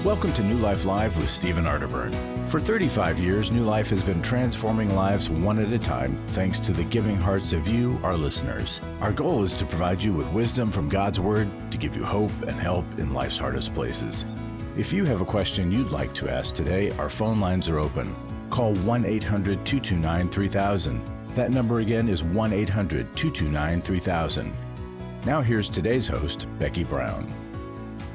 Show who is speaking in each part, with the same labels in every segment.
Speaker 1: Welcome to New Life Live with Stephen Arterburn. For 35 years, New Life has been transforming lives one at a time thanks to the giving hearts of you, our listeners. Our goal is to provide you with wisdom from God's Word to give you hope and help in life's hardest places. If you have a question you'd like to ask today, our phone lines are open. Call 1-800-229-3000. That number again is 1-800-229-3000. Now here's today's host, Becky Brown.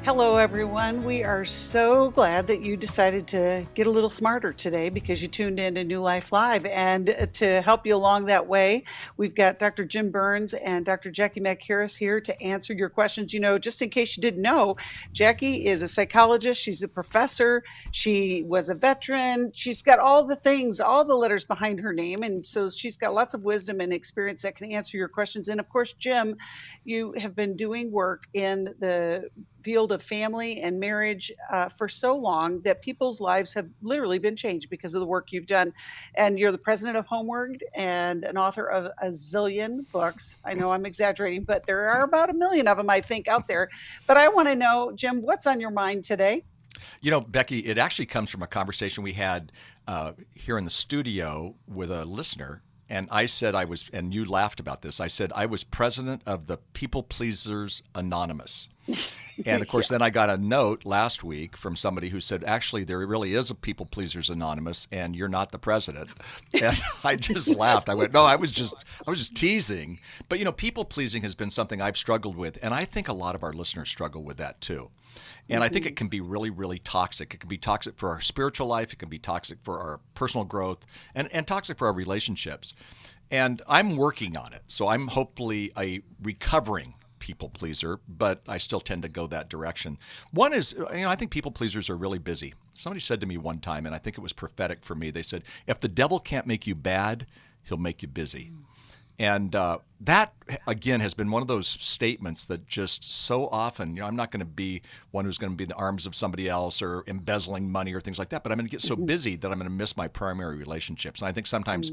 Speaker 2: Hello, everyone. We are so glad that you decided to get a little smarter today because you tuned in to New Life Live. And to help you along that way, we've got Dr. Jim Burns and Dr. Jacqui Mack-Harris here to answer your questions. You know, just in case you didn't know, Jacqui is a psychologist. She's a professor. She was a veteran. She's got all the things, all the letters behind her name. And so she's got lots of wisdom and experience that can answer your questions. And of course, Jim, you have been doing work in the field of family and marriage for so long that people's lives have literally been changed because of the work you've done. And you're the president of Homeward and an author of a zillion books. I know I'm exaggerating, but there are about 1 million of them, I think, out there. But I want to know, Jim, what's on your mind today?
Speaker 3: You know, Becky, it actually comes from a conversation we had here in the studio with a listener. And I said I was, and you laughed about this, I said I was president of the People Pleasers Anonymous. And of course, then I got a note last week from somebody who said, actually, there really is a People Pleasers Anonymous, and you're not the president. And I just laughed. I went, no, I was just teasing. But, you know, people pleasing has been something I've struggled with, and I think a lot of our listeners struggle with that too. And I think it can be really, really toxic. It can be toxic for our spiritual life. It can be toxic for our personal growth and toxic for our relationships. And I'm working on it. So I'm hopefully a recovering people pleaser, but I still tend to go that direction. One is, you know, I think people pleasers are really busy. Somebody said to me one time, and I think it was prophetic for me, they said, if the devil can't make you bad, he'll make you busy. And that, again, has been one of those statements that just so often, you know, I'm not going to be one who's going to be in the arms of somebody else or embezzling money or things like that, but I'm going to get so busy that I'm going to miss my primary relationships. And I think sometimes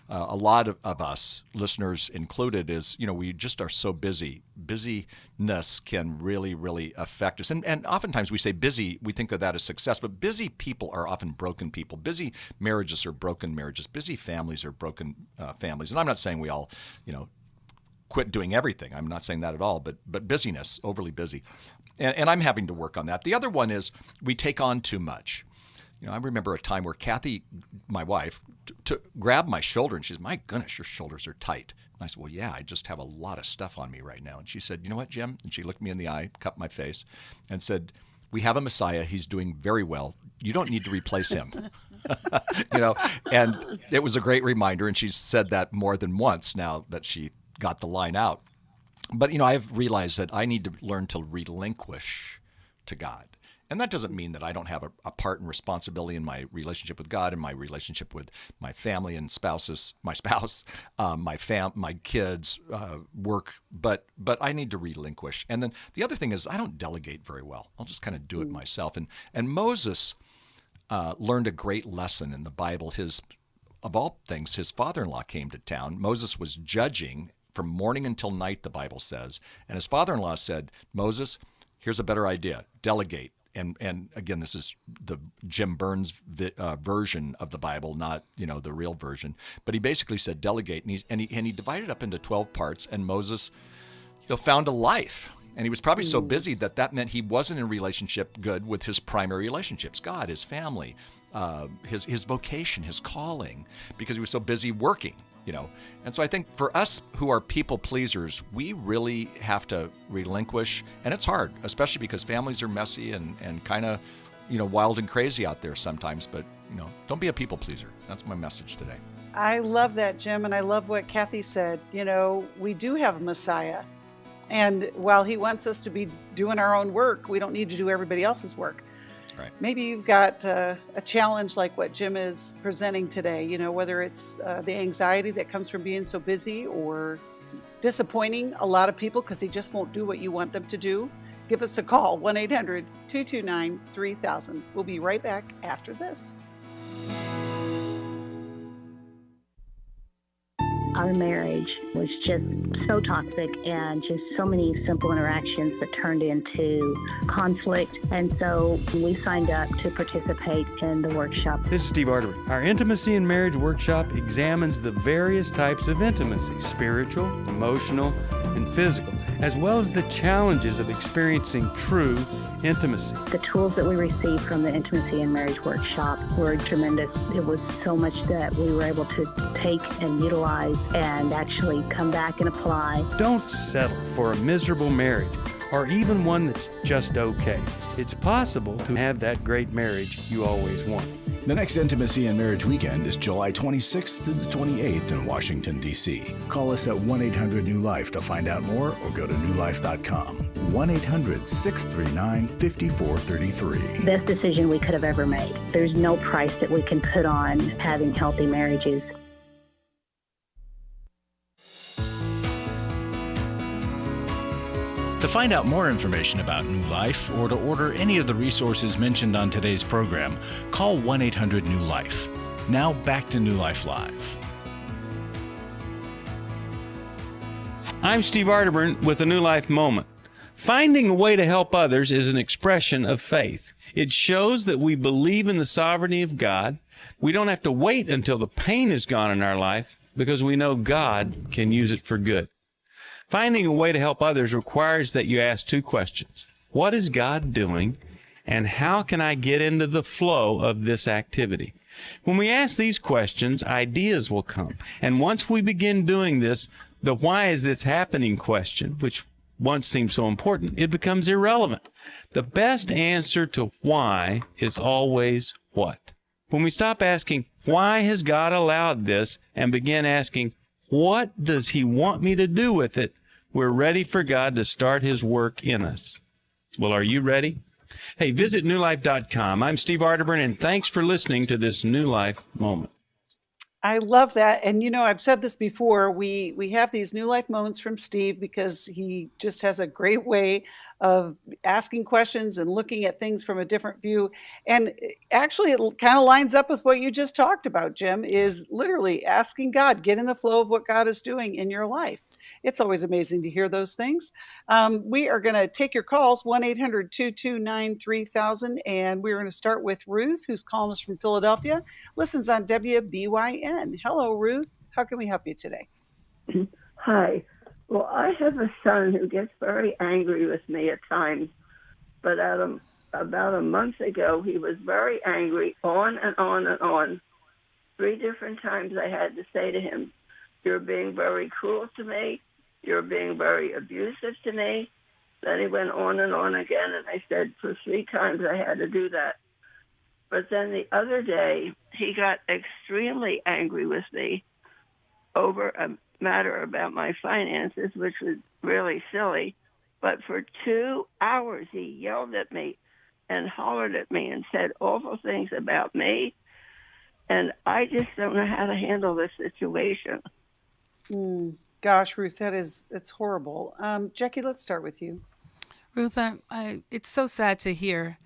Speaker 3: a lot of us, listeners included, is, you know, we just are so busy. Busyness can really, really affect us. And oftentimes we say busy, we think of that as success, but busy people are often broken people. Busy marriages are broken marriages. Busy families are broken families. And I'm not saying we all, you know, quit doing everything. I'm not saying that at all, but busyness, overly busy. And I'm having to work on that. The other one is we take on too much. You know, I remember a time where Kathy, my wife, grabbed my shoulder and she said, my goodness, your shoulders are tight. And I said, well, yeah, I just have a lot of stuff on me right now. And she said, you know what, Jim? And she looked me in the eye, cupped my face, and said, we have a Messiah. He's doing very well. You don't need to replace him. You know, and it was a great reminder. And she's said that more than once now that she got the line out. But, you know, I've realized that I need to learn to relinquish to God. And that doesn't mean that I don't have a part and responsibility in my relationship with God and my relationship with my family and spouses, my spouse, my kids, work. But I need to relinquish. And then the other thing is I don't delegate very well. I'll just kind of do it myself. And Moses learned a great lesson in the Bible. Of all things, his father-in-law came to town. Moses was judging from morning until night, the Bible says. And his father-in-law said, Moses, here's a better idea. Delegate. And again, this is the Jim Burns version of the Bible, not, you know, the real version. But he basically said delegate, and he divided up into 12 parts. And Moses, you know, found a life. And he was probably so busy that meant he wasn't in relationship good with his primary relationships, God, his family, his vocation, his calling, because he was so busy working. You know, and so I think for us who are people pleasers, we really have to relinquish, and it's hard, especially because families are messy and kind of, you know, wild and crazy out there sometimes. But, you know, don't be a people pleaser. That's my message today.
Speaker 2: I love that, Jim, and I love what Kathy said. You know, we do have a Messiah, and while he wants us to be doing our own work, we don't need to do everybody else's work.
Speaker 3: Right.
Speaker 2: Maybe you've got a challenge like what Jim is presenting today, you know, whether it's the anxiety that comes from being so busy or disappointing a lot of people because they just won't do what you want them to do. Give us a call, 1-800-229-3000. We'll be right back after this.
Speaker 4: Our marriage was just so toxic and just so many simple interactions that turned into conflict. And so we signed up to participate in the workshop.
Speaker 5: This is Steve Arterburn. Our Intimacy in Marriage workshop examines the various types of intimacy, spiritual, emotional, and physical, as well as the challenges of experiencing true intimacy.
Speaker 4: The tools that we received from the Intimacy in Marriage workshop were tremendous. It was so much that we were able to take and utilize and actually come back and apply.
Speaker 5: Don't settle for a miserable marriage or even one that's just okay. It's possible to have that great marriage you always want.
Speaker 1: The next Intimacy and Marriage Weekend is July 26th to the 28th in Washington, D.C. Call us at 1-800-NEW-LIFE to find out more or go to newlife.com. 1-800-639-5433.
Speaker 4: Best decision we could have ever made. There's no price that we can put on having healthy marriages.
Speaker 1: To find out more information about New Life or to order any of the resources mentioned on today's program, call 1-800-NEW-LIFE. Now back to New Life Live.
Speaker 5: I'm Steve Arterburn with a New Life Moment. Finding a way to help others is an expression of faith. It shows that we believe in the sovereignty of God. We don't have to wait until the pain is gone in our life because we know God can use it for good. Finding a way to help others requires that you ask two questions. What is God doing, and how can I get into the flow of this activity? When we ask these questions, ideas will come. And once we begin doing this, the why is this happening question, which once seemed so important, it becomes irrelevant. The best answer to why is always what. When we stop asking, why has God allowed this, and begin asking, what does He want me to do with it? We're ready for God to start His work in us. Well, are you ready? Hey, visit newlife.com. I'm Steve Arterburn, and thanks for listening to this New Life Moment.
Speaker 2: I love that. And, you know, I've said this before, we have these New Life moments from Steve because he just has a great way of asking questions and looking at things from a different view. And actually, it kind of lines up with what you just talked about, Jim, is literally asking God, get in the flow of what God is doing in your life. It's always amazing to hear those things. We are going to take your calls, 1-800-229-3000, and we're going to start with Ruth, who's calling us from Philadelphia, listens on WBYN. Hello, Ruth. How can we help you today?
Speaker 6: Hi. Well, I have a son who gets very angry with me at times, but about a month ago, he was very angry on and on and on. 3 different times I had to say to him, you're being very cruel to me. You're being very abusive to me. Then he went on and on again, and I said for 3 times I had to do that. But then the other day, he got extremely angry with me over a matter about my finances, which was really silly. But for 2 hours, he yelled at me and hollered at me and said awful things about me. And I just don't know how to handle this situation.
Speaker 2: Gosh, Ruth, it's horrible. Jacqui, let's start with you.
Speaker 7: Ruth, it's so sad to hear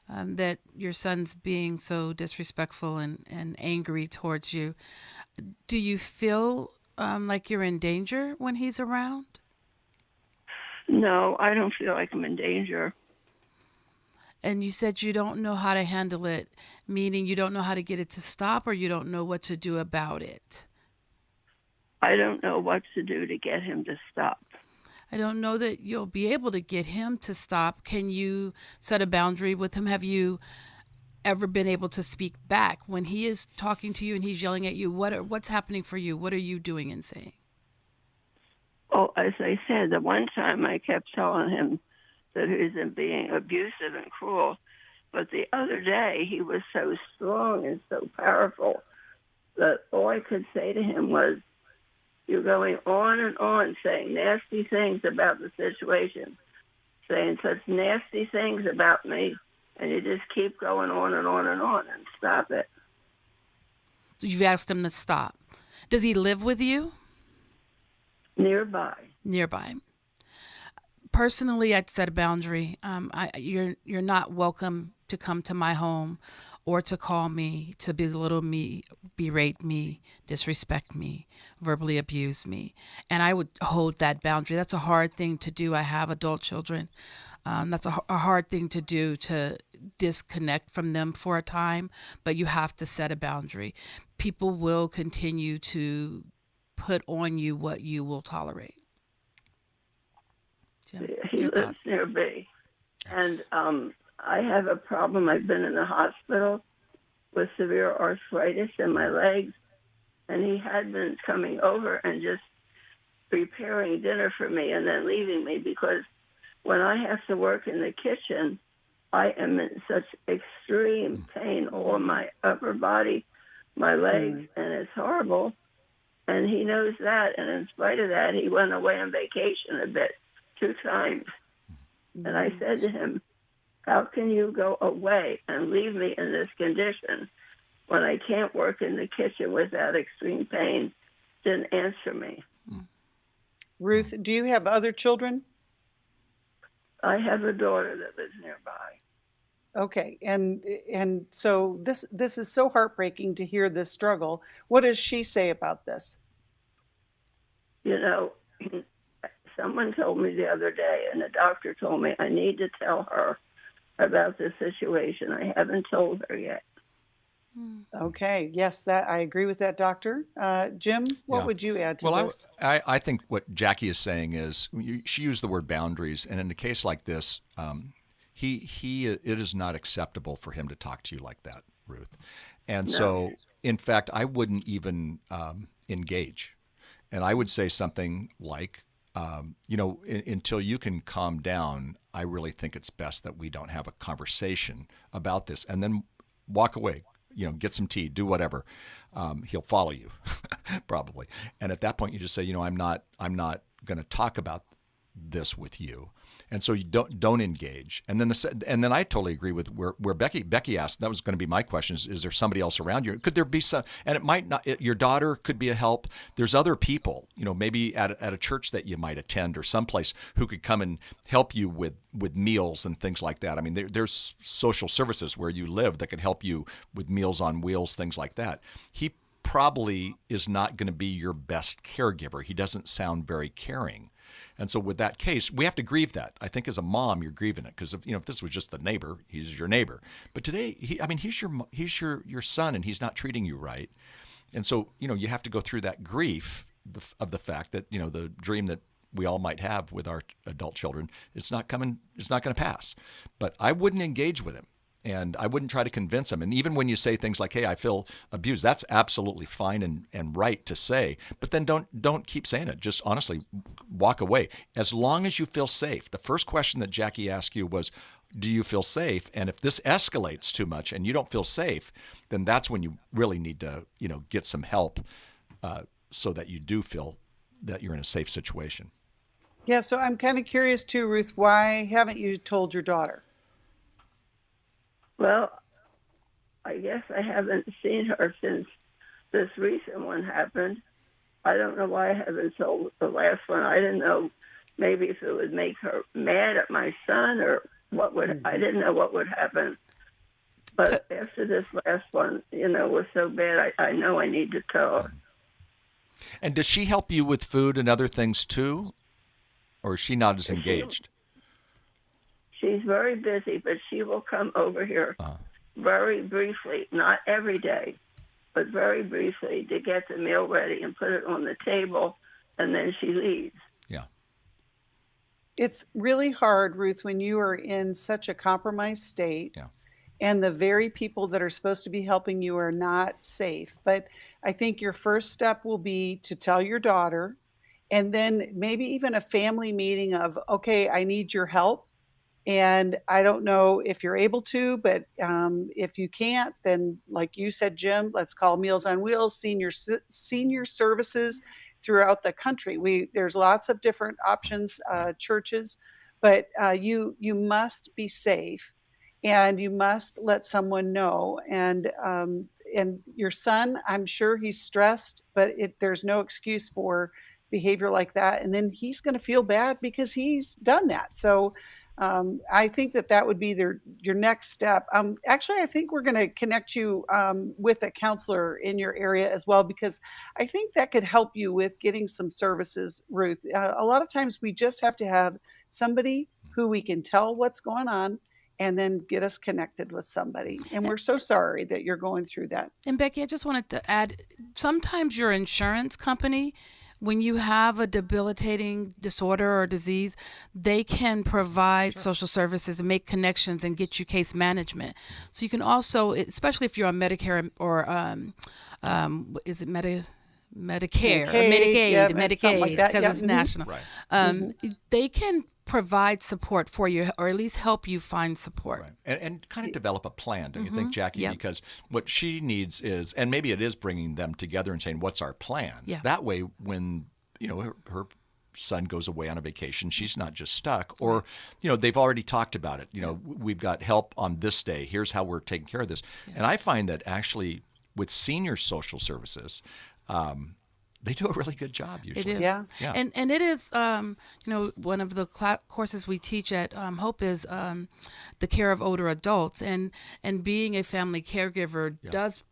Speaker 7: that your son's being so disrespectful and angry towards you. Do you feel like you're in danger when he's around?
Speaker 6: No, I don't feel like I'm in danger.
Speaker 7: And you said you don't know how to handle it, meaning you don't know how to get it to stop, or you don't know what to do about it?
Speaker 6: I don't know what to do to get him to stop.
Speaker 7: I don't know that you'll be able to get him to stop. Can you set a boundary with him? Have you ever been able to speak back when he is talking to you and he's yelling at you? What's happening for you? What are you doing and saying?
Speaker 6: Oh, as I said, the one time I kept telling him that he was being abusive and cruel, but the other day he was so strong and so powerful that all I could say to him was, you're going on and on saying nasty things about the situation, saying such nasty things about me, and you just keep going on and on and on, and stop it.
Speaker 7: So you've asked him to stop. Does he live with you?
Speaker 6: Nearby.
Speaker 7: Personally, I'd set a boundary. You're not welcome to come to my home or to call me, to belittle me, berate me, disrespect me, verbally abuse me. And I would hold that boundary. That's a hard thing to do. I have adult children. That's a hard thing to do, to disconnect from them for a time, but you have to set a boundary. People will continue to put on you what you will tolerate. Jim,
Speaker 6: He
Speaker 7: your
Speaker 6: lives
Speaker 7: thoughts?
Speaker 6: near me. And I have a problem. I've been in the hospital with severe arthritis in my legs. And he had been coming over and just preparing dinner for me and then leaving me, because when I have to work in the kitchen, I am in such extreme pain all in my upper body, my legs, and it's horrible. And he knows that. And in spite of that, he went away on vacation a bit, 2 times. And I said to him, how can you go away and leave me in this condition when I can't work in the kitchen without extreme pain? Didn't answer me.
Speaker 2: Ruth, do you have other children?
Speaker 6: I have a daughter that lives nearby.
Speaker 2: Okay, and so this is so heartbreaking to hear this struggle. What does she say about this?
Speaker 6: You know, someone told me the other day, and the doctor told me I need to tell her about this situation. I haven't told her yet.
Speaker 2: Okay, yes, that I agree with that, doctor. Jim, what
Speaker 3: Yeah.
Speaker 2: would you add to
Speaker 3: Well,
Speaker 2: this?
Speaker 3: I think what Jacqui is saying is she used the word boundaries, and in a case like this, it is not acceptable for him to talk to you like that, Ruth. And so, in fact, I wouldn't even engage, and I would say something like, until you can calm down, I really think it's best that we don't have a conversation about this, and then walk away. Get some tea, do whatever. He'll follow you, probably. And at that point, you just say, I'm not going to talk about this with you. And so you don't engage. And then I totally agree with where Becky asked. That was going to be my question: is there somebody else around you? Could there be some? And it might not. Your daughter could be a help. There's other people, maybe at a church that you might attend or someplace who could come and help you with meals and things like that. I mean, there's social services where you live that can help you with Meals on Wheels, things like that. He probably is not going to be your best caregiver. He doesn't sound very caring. And so with that case, we have to grieve that. I think as a mom, you're grieving it, because if this was just the neighbor, he's your neighbor. But today, he's your son, and he's not treating you right. And so, you have to go through that grief of the fact that, the dream that we all might have with our adult children, it's not going to pass. But I wouldn't engage with him. And I wouldn't try to convince him. And even when you say things like, hey, I feel abused, that's absolutely fine and right to say. But then don't keep saying it. Just honestly walk away. As long as you feel safe. The first question that Jacqui asked you was, do you feel safe? And if this escalates too much and you don't feel safe, then that's when you really need to, get some help so that you do feel that you're in a safe situation.
Speaker 2: Yeah, so I'm kind of curious too, Ruth, why haven't you told your daughter?
Speaker 6: Well, I guess I haven't seen her since this recent one happened. I don't know why I haven't told the last one. I didn't know, maybe if it would make her mad at my son or what would, I didn't know what would happen. But after this last one, was so bad, I know I need to tell her.
Speaker 3: And does she help you with food and other things too? Or is she not as engaged?
Speaker 6: She's very busy, but she will come over here very briefly, not every day, but very briefly to get the meal ready and put it on the table, and then she leaves.
Speaker 3: Yeah.
Speaker 2: It's really hard, Ruth, when you are in such a compromised state.
Speaker 3: Yeah.
Speaker 2: And the very people that are supposed to be helping you are not safe. But I think your first step will be to tell your daughter, and then maybe even a family meeting of, okay, I need your help. And I don't know if you're able to, but if you can't, then like you said, Jim, let's call Meals on Wheels, senior services throughout the country. There's lots of different options, churches, but you must be safe, and you must let someone know. And your son, I'm sure he's stressed, but there's no excuse for behavior like that. And then he's going to feel bad because he's done that. So I think that would be your next step. Actually, I think we're going to connect you with a counselor in your area as well, because I think that could help you with getting some services, Ruth. A lot of times we just have to have somebody who we can tell what's going on and then get us connected with somebody. And we're so sorry that you're going through that.
Speaker 7: And Becky, I just wanted to add, sometimes your insurance company, when you have a debilitating disorder or disease, they can provide social services and make connections and get you case management. So you can also, especially if you're on Medicare or is it Medicare,
Speaker 2: Medicaid,
Speaker 7: or Medicaid,
Speaker 2: yeah,
Speaker 7: Medicaid,
Speaker 2: something like that,
Speaker 7: because
Speaker 2: yeah,
Speaker 7: it's
Speaker 2: mhm.
Speaker 7: national.
Speaker 3: Right.
Speaker 7: They can provide support for you, or at least help you find support.
Speaker 3: Right. And kind of develop a plan, don't you think, Jacqui?
Speaker 7: Yep.
Speaker 3: Because what she needs is, and maybe it is bringing them together and saying, what's our plan?
Speaker 7: Yeah.
Speaker 3: That way, when, her son goes away on a vacation, she's not just stuck. Or, they've already talked about it. We've got help on this day. Here's how we're taking care of this. Yeah. And I find that actually with senior social services, they do a really good job usually.
Speaker 7: They do.
Speaker 2: Yeah.
Speaker 3: Yeah.
Speaker 7: And it is, one of the courses we teach at Hope is the care of older adults. And being a family caregiver does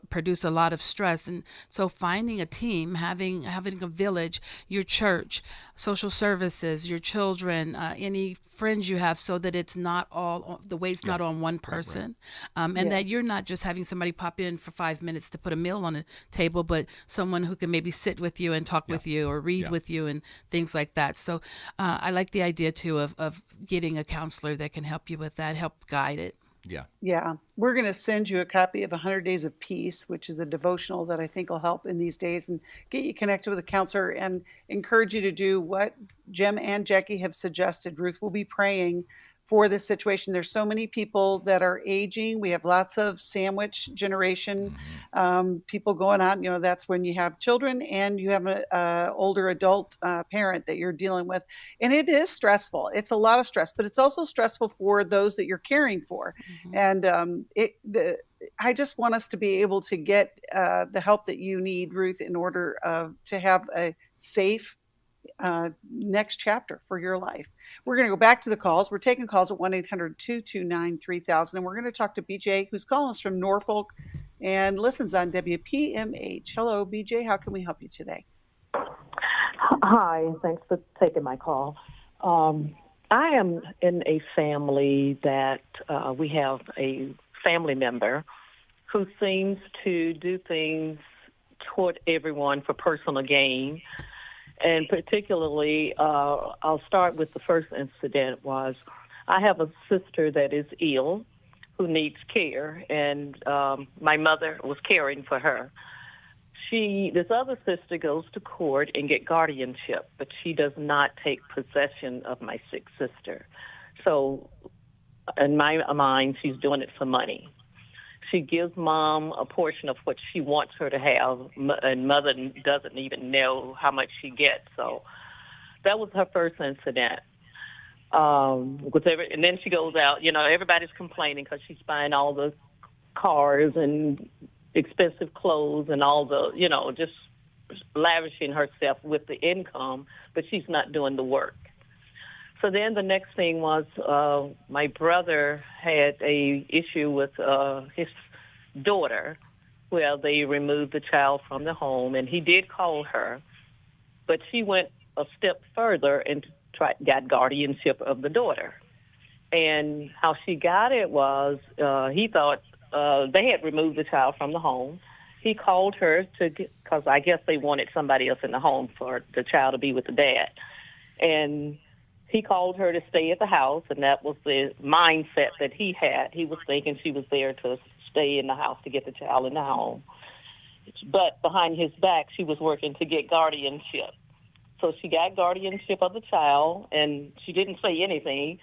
Speaker 7: produce a lot of stress. And so finding a team, having a village, your church, social services, your children, any friends you have, so that it's not all, the weight's not on one person. And that you're not just having somebody pop in for 5 minutes to put a meal on the table, but someone who can maybe sit with you and talk with you or read with you and things like that. So I like the idea too of getting a counselor that can help you with that, help guide it.
Speaker 3: Yeah.
Speaker 2: Yeah. We're going to send you a copy of 100 Days of Peace, which is a devotional that I think will help in these days, and get you connected with a counselor and encourage you to do what Jim and Jacqui have suggested. Ruth will be praying for this situation. There's so many people that are aging. We have lots of sandwich generation people going on. That's when you have children and you have a older adult parent that you're dealing with. And it is stressful. It's a lot of stress, but it's also stressful for those that you're caring for. And I just want us to be able to get the help that you need, Ruth, in order to have a safe next chapter for your life. We're going to go back to the calls. We're taking calls at 1-800-229-3000, and we're going to talk to BJ, who's calling us from Norfolk and listens on WPMH. Hello, BJ. How can we help you today?
Speaker 8: Hi. Thanks for taking my call. I am in a family that we have a family member who seems to do things toward everyone for personal gain. And particularly, I'll start with the first incident was I have a sister that is ill who needs care, and my mother was caring for her. This other sister goes to court and get guardianship, but she does not take possession of my sick sister. So in my mind, she's doing it for money. She gives mom a portion of what she wants her to have, and mother doesn't even know how much she gets. So that was her first incident. And then she goes out, everybody's complaining because she's buying all the cars and expensive clothes and all the, just lavishing herself with the income, but she's not doing the work. So then the next thing was my brother had a issue with his daughter where they removed the child from the home, and he did call her, but she went a step further and got guardianship of the daughter. And how she got it was he thought they had removed the child from the home. He called her because I guess they wanted somebody else in the home for the child to be with the dad. And he called her to stay at the house, and that was the mindset that he had. He was thinking she was there to stay in the house to get the child in the home. But behind his back, she was working to get guardianship. So she got guardianship of the child, and she didn't say anything.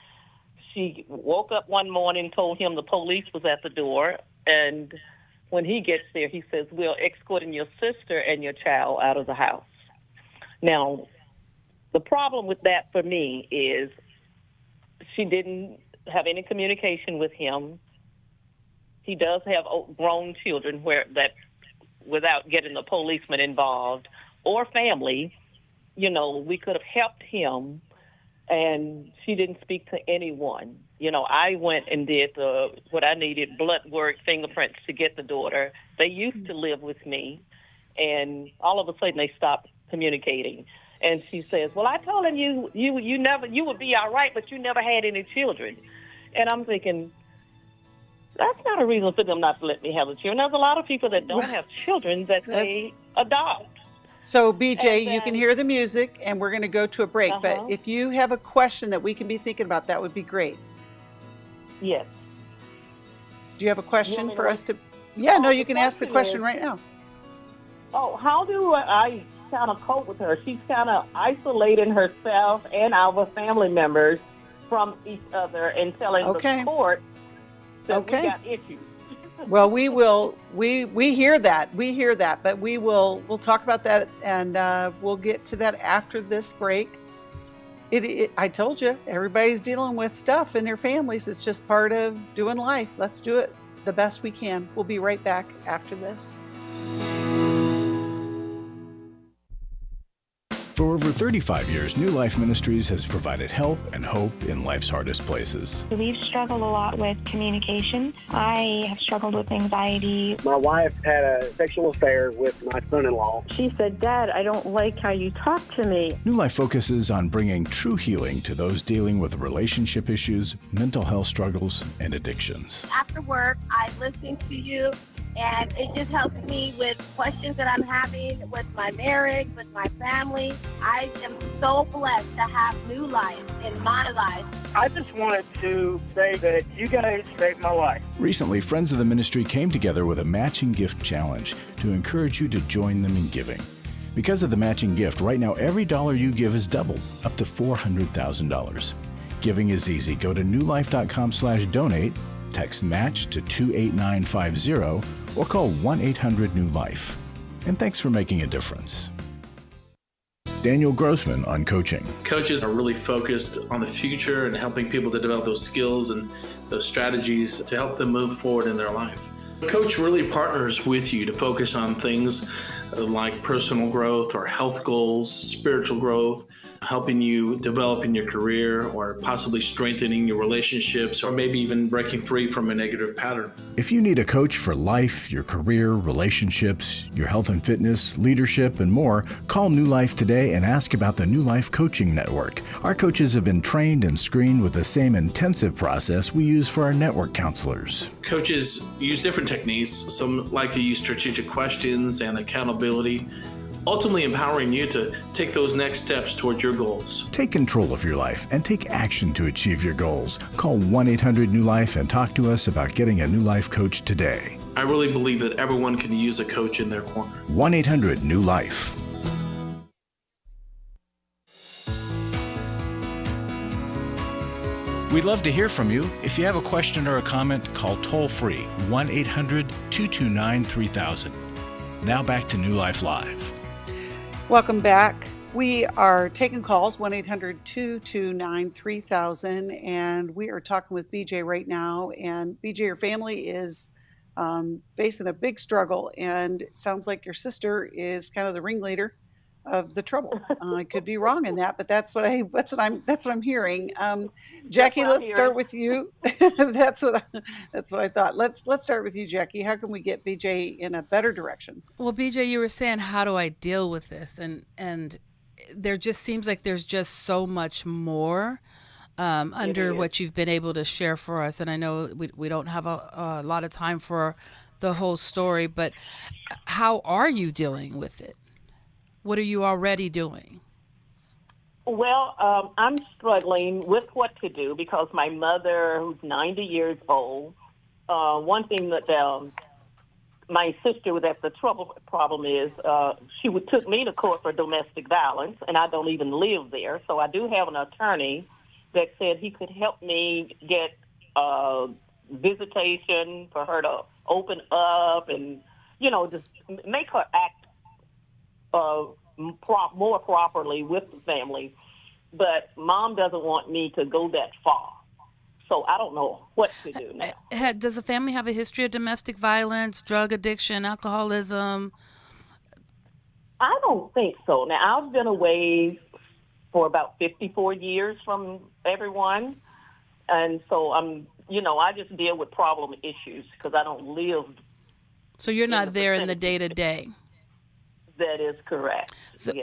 Speaker 8: She woke up one morning and told him the police was at the door, and when he gets there, he says, "We're escorting your sister and your child out of the house." Now, the problem with that for me is she didn't have any communication with him. He does have grown children without getting the policeman involved or family, we could have helped him and she didn't speak to anyone. I went and did what I needed, blood work, fingerprints to get the daughter. They used to live with me, and all of a sudden they stopped communicating. And she says, well, I told him you would be all right, but you never had any children. And I'm thinking, that's not a reason for them not to let me have the children. There's a lot of people that don't have children that they adopt.
Speaker 2: So, BJ, you can hear the music, and we're going to go to a break. But if you have a question that we can be thinking about, that would be great.
Speaker 8: Yes.
Speaker 2: Do you have a question for us to? Yeah, no, you can ask the question right now.
Speaker 8: Oh, how do I kind of cope with her? She's kind of isolating herself and our family members from each other and telling the court that we got issues.
Speaker 2: Well, we hear that, but we'll talk about that, and we'll get to that after this break. I told you, everybody's dealing with stuff in their families. It's just part of doing life. Let's do it the best we can. We'll be right back after this.
Speaker 1: For over 35 years, New Life Ministries has provided help and hope in life's hardest places.
Speaker 9: We've struggled a lot with communication. I have struggled with anxiety.
Speaker 10: My wife had a sexual affair with my son-in-law.
Speaker 11: She said, Dad, I don't like how you talk to me.
Speaker 1: New Life focuses on bringing true healing to those dealing with relationship issues, mental health struggles, and addictions.
Speaker 12: After work, I listen to you, and it just helps me with questions that I'm having with my marriage, with my family. I am so blessed to have New Life in my life.
Speaker 10: I just wanted to say that you guys saved my life.
Speaker 1: Recently, friends of the ministry came together with a matching gift challenge to encourage you to join them in giving. Because of the matching gift, right now every dollar you give is doubled, up to $400,000. Giving is easy. Go to newlife.com/donate, text MATCH to 28950, or call 1-800-NEW-LIFE. And thanks for making a difference. Daniel Grossman on coaching.
Speaker 13: Coaches are really focused on the future and helping people to develop those skills and those strategies to help them move forward in their life. A coach really partners with you to focus on things like personal growth or health goals, spiritual growth, helping you develop in your career or possibly strengthening your relationships or maybe even breaking free from a negative pattern.
Speaker 1: If you need a coach for life, your career, relationships, your health and fitness, leadership, and more, call New Life today and ask about the New Life Coaching Network. Our coaches have been trained and screened with the same intensive process we use for our network counselors.
Speaker 13: Coaches use different techniques. Some like to use strategic questions and accountability, ultimately empowering you to take those next steps towards your goals.
Speaker 1: Take control of your life and take action to achieve your goals. Call 1-800-NEW-LIFE and talk to us about getting a New Life coach today.
Speaker 13: I really believe that everyone can use a coach in their corner.
Speaker 1: 1-800-NEW-LIFE. We'd love to hear from you. If you have a question or a comment, call toll-free 1-800-229-3000. Now back to New Life Live.
Speaker 2: Welcome back. We are taking calls, 1-800-229-3000, and we are talking with BJ right now. And BJ, your family is facing a big struggle, and it sounds like your sister is kind of the ringleader of the trouble. I could be wrong in that, but that's what I'm hearing. Jacqui, let's start with you. That's what I thought. Let's start with you, Jacqui. How can we get BJ in a better direction?
Speaker 7: Well, BJ, you were saying, how do I deal with this? And there just seems like there's just so much more under what you've been able to share for us. And I know we don't have a lot of time for the whole story, but how are you dealing with it? What are you already doing?
Speaker 8: Well, I'm struggling with what to do because my mother, who's 90 years old, one thing that my sister was at the problem is she took me to court for domestic violence, and I don't even live there. So I do have an attorney that said he could help me get visitation for her to open up and, just make her act more properly with the family. But Mom doesn't want me to go that far. So I don't know what to do now.
Speaker 7: Does the family have a history of domestic violence, drug addiction, alcoholism?
Speaker 8: I don't think so. Now, I've been away for about 54 years from everyone. And so I just deal with problem issues because I don't live.
Speaker 7: So you're not there in the day-to-day.
Speaker 8: That is correct.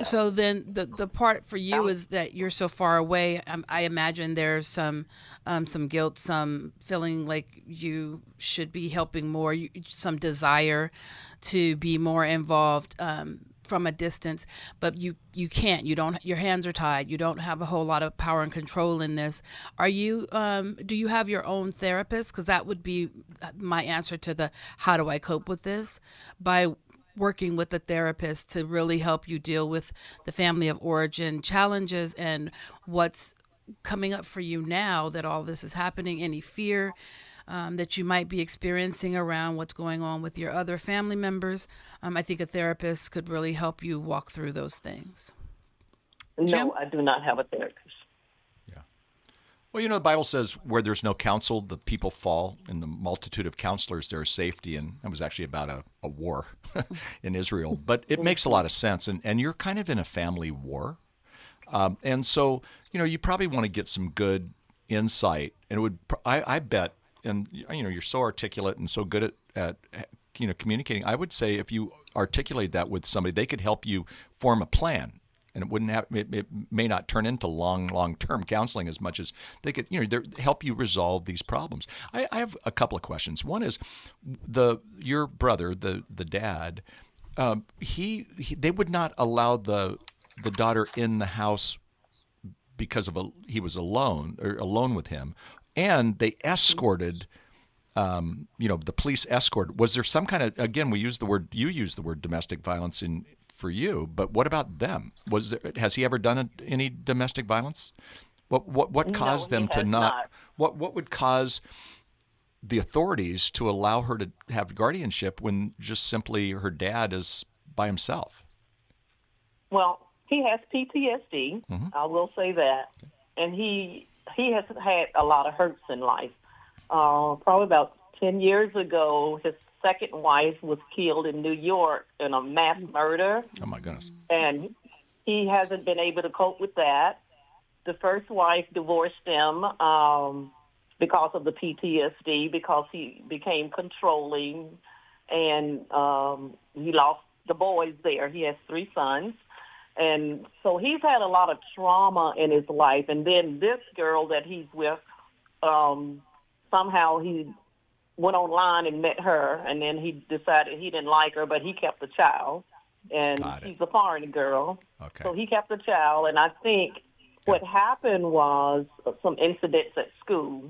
Speaker 7: So then the part for you is that you're so far away. I imagine there's some guilt, some feeling like you should be helping more, some desire to be more involved from a distance, but you can't. You don't. Your hands are tied. You don't have a whole lot of power and control in this. Are you? Do you have your own therapist? Because that would be my answer to the how do I cope with this, by working with a therapist to really help you deal with the family of origin challenges and what's coming up for you now that all this is happening, any fear that you might be experiencing around what's going on with your other family members. I think a therapist could really help you walk through those things.
Speaker 8: No, I do not have a therapist.
Speaker 3: Well, the Bible says where there's no counsel, the people fall. In the multitude of counselors, there is safety. And that was actually about a war in Israel. But it makes a lot of sense. And you're kind of in a family war. And so, you probably want to get some good insight. And it would, I bet, and, you're so articulate and so good at communicating. I would say if you articulate that with somebody, they could help you form a plan. And it may not turn into long-term counseling as much as they could, help you resolve these problems. I have a couple of questions. One is your brother, the dad, they would not allow the daughter in the house because he was alone with him, and they escorted. The police escorted. Was there some kind of, again, you used the word domestic violence for you, but what about them? Has he ever done any domestic violence? What caused them to not? What would cause the authorities to allow her to have guardianship when just simply her dad is by himself?
Speaker 8: Well, he has PTSD.
Speaker 3: Mm-hmm.
Speaker 8: I will say that, and he has had a lot of hurts in life. Probably about 10 years ago, his second wife was killed in New York in a mass murder.
Speaker 3: Oh, my goodness.
Speaker 8: And he hasn't been able to cope with that. The first wife divorced him because of the PTSD, because he became controlling, and he lost the boys there. He has 3 sons. And so he's had a lot of trauma in his life. And then this girl that he's with, somehow he went online and met her, and then he decided he didn't like her, but he kept the child. And she's a foreign girl.
Speaker 3: Okay.
Speaker 8: So he kept the child, and I think what happened was some incidents at school,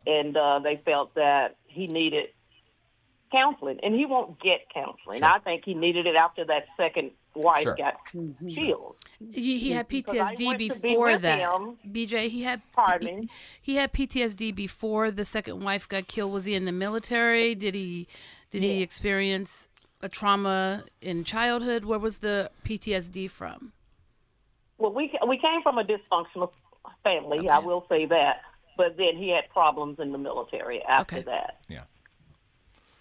Speaker 8: and they felt that he needed counseling, and he won't get counseling.
Speaker 3: Sure.
Speaker 8: I think he needed it after that second wife got killed.
Speaker 7: He had PTSD before that. BJ, he had PTSD before the second wife got killed. Was he in the military? Did he experience a trauma in childhood? Where was the PTSD from?
Speaker 8: Well, we came from a dysfunctional family. Okay. I will say that. But then he had problems in the military after that.
Speaker 3: Yeah.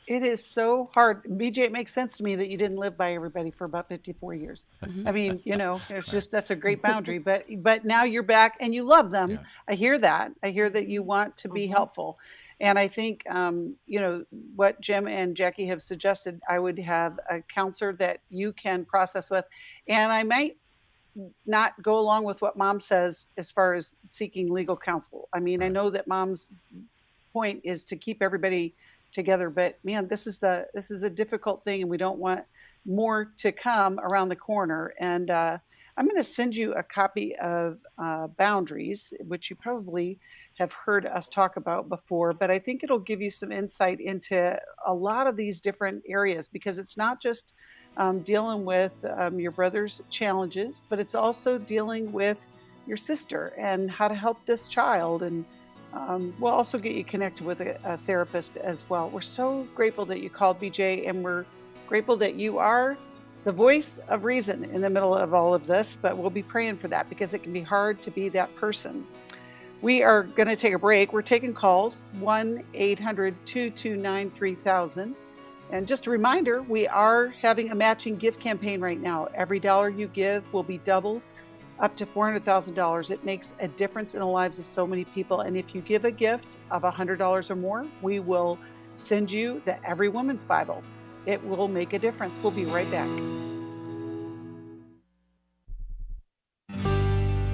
Speaker 2: It is so hard. BJ, it makes sense to me that you didn't live by everybody for about 54 years. I mean, it's just, that's a great boundary, but now you're back and you love them. Yeah. I hear that you want to be helpful. And I think, what Jim and Jacqui have suggested, I would have a counselor that you can process with. And I might not go along with what Mom says as far as seeking legal counsel. I mean, I know that Mom's point is to keep everybody together, but man, this is a difficult thing, and we don't want more to come around the corner. And I'm going to send you a copy of Boundaries, which you probably have heard us talk about before, but I think it'll give you some insight into a lot of these different areas, because it's not just dealing with your brother's challenges, but it's also dealing with your sister and how to help this child. And we'll also get you connected with a therapist as well. We're so grateful that you called, BJ, and we're grateful that you are the voice of reason in the middle of all of this, but we'll be praying for that, because it can be hard to be that person. We are going to take a break. We're taking calls, 1-800-229-3000. And just a reminder, we are having a matching gift campaign right now. Every dollar you give will be doubled up to $400,000. It makes a difference in the lives of so many people. And if you give a gift of $100 or more, we will send you the Every Woman's Bible. It will make a difference. We'll be right back.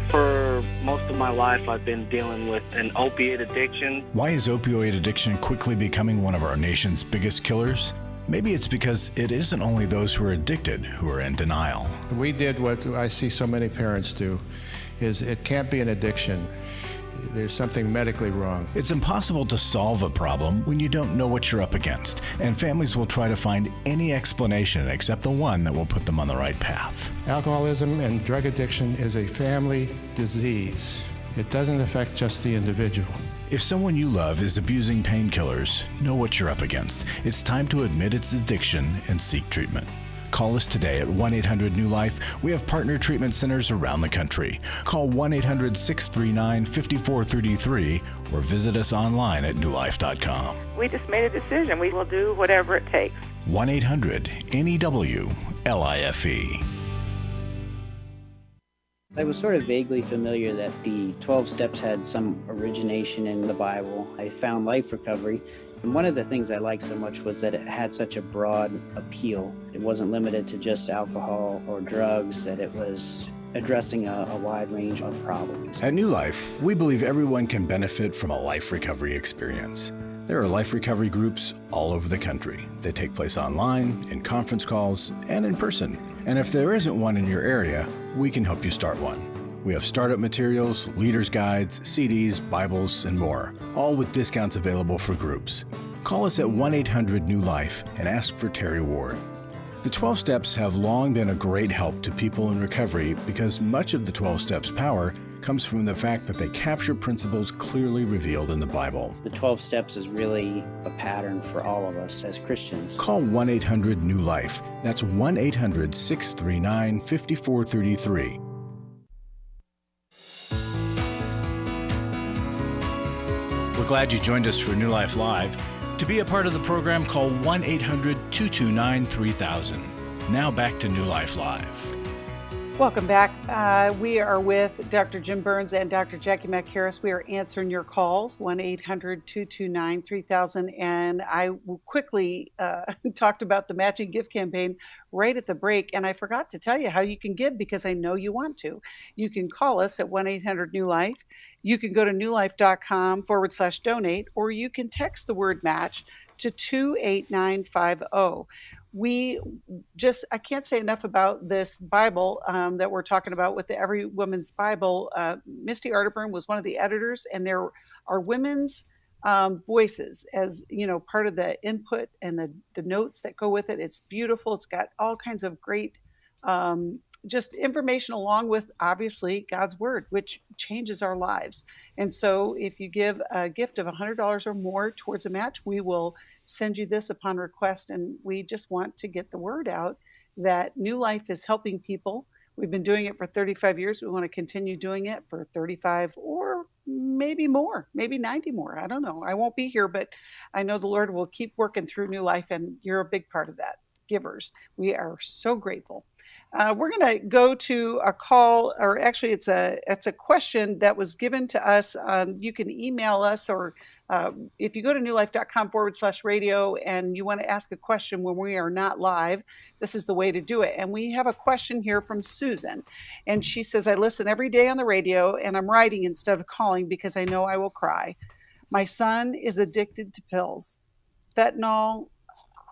Speaker 14: For most of my life, I've been dealing with an opiate addiction.
Speaker 1: Why is opioid addiction quickly becoming one of our nation's biggest killers? Maybe it's because it isn't only those who are addicted who are in denial.
Speaker 15: We did what I see so many parents do, is it can't be an addiction. There's something medically wrong.
Speaker 1: It's impossible to solve a problem when you don't know what you're up against, and families will try to find any explanation except the one that will put them on the right path.
Speaker 15: Alcoholism and drug addiction is a family disease. It doesn't affect just the individual.
Speaker 1: If someone you love is abusing painkillers, know what you're up against. It's time to admit its addiction and seek treatment. Call us today at 1-800-NEW-LIFE. We have partner treatment centers around the country. Call 1-800-639-5433 or visit us online at newlife.com.
Speaker 11: We just made a decision. We will do whatever it takes.
Speaker 1: 1-800-NEW-LIFE.
Speaker 16: I was sort of vaguely familiar that the 12 steps had some origination in the Bible. I found Life Recovery, and one of the things I liked so much was that it had such a broad appeal. It wasn't limited to just alcohol or drugs, that it was addressing a wide range of problems.
Speaker 1: At New Life, we believe everyone can benefit from a life recovery experience. There are life recovery groups all over the country. They take place online, in conference calls, and in person. And if there isn't one in your area, we can help you start one. We have startup materials, leaders' guides, CDs, Bibles, and more, all with discounts available for groups. Call us at 1-800-NEW-LIFE and ask for Terry Ward. The 12 Steps have long been a great help to people in recovery because much of the 12 Steps' power comes from the fact that they capture principles clearly revealed in the Bible.
Speaker 16: The 12 steps is really a pattern for all of us as Christians.
Speaker 1: Call 1-800-NEW-LIFE. That's 1-800-639-5433. We're glad you joined us for New Life Live. To be a part of the program, call 1-800-229-3000. Now back to New Life Live.
Speaker 2: Welcome back. We are with Dr. Jim Burns and Dr. Jacqui Mack-Harris. We are answering your calls, 1-800-229-3000. And I quickly talked about the matching gift campaign right at the break. And I forgot to tell you how you can give because I know you want to. You can call us at 1-800-NEW-LIFE. You can go to newlife.com/donate, or you can text the word match to 28950. I can't say enough about this Bible that we're talking about with the Every Woman's Bible. Misty Arterburn was one of the editors, and there are women's voices as, part of the input and the notes that go with it. It's beautiful. It's got all kinds of great just information along with, obviously, God's Word, which changes our lives. And so if you give a gift of $100 or more towards a match, we will send you this upon request. And we just want to get the word out that New Life is helping people. We've been doing it for 35 years. We want to continue doing it for 35 or maybe more, maybe 90 more. I don't know. I won't be here, but I know the Lord will keep working through New Life, and you're a big part of that. Givers. We are so grateful. We're going to go to a call, or actually it's a question that was given to us. You can email us, or if you go to newlife.com/radio and you want to ask a question when we are not live, this is the way to do it. And we have a question here from Susan. And she says, I listen every day on the radio and I'm writing instead of calling because I know I will cry. My son is addicted to pills, fentanyl,